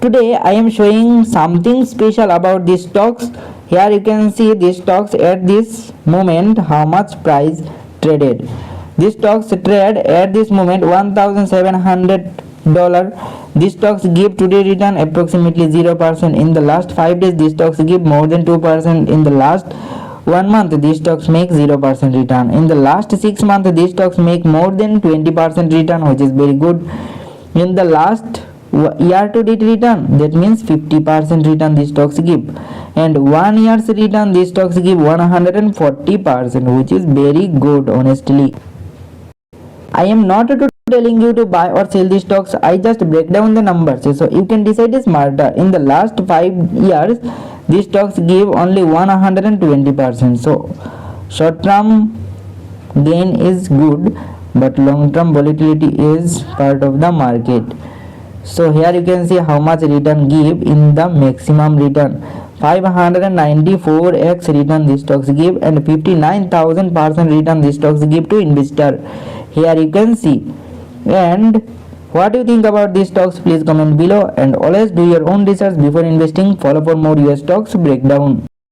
Today I am showing something special about these stocks. Here you can see these stocks at this moment how much price traded. These stocks trade at this moment $1,700. These stocks give today return approximately 0%. In the last 5 days these stocks give more than 2%. In the last 1 month these stocks make 0% return. In the last 6 months these stocks make more than 20% return, which is very good. In the last year to date return, that means 50% return these stocks give, and 1 year's return these stocks give 140%, which is very good honestly. I am not telling you to buy or sell these stocks, I just break down the numbers so you can decide smarter. In the last 5 years these stocks give only 120%, so short term gain is good but long term volatility is part of the market. So here you can see how much return give. In the maximum return 594x return these stocks give, and 59,000% return these stocks give to investor. Here you can see. And what do you think about these stocks? Please comment below, and always do your own research before investing. Follow for more US stocks breakdown.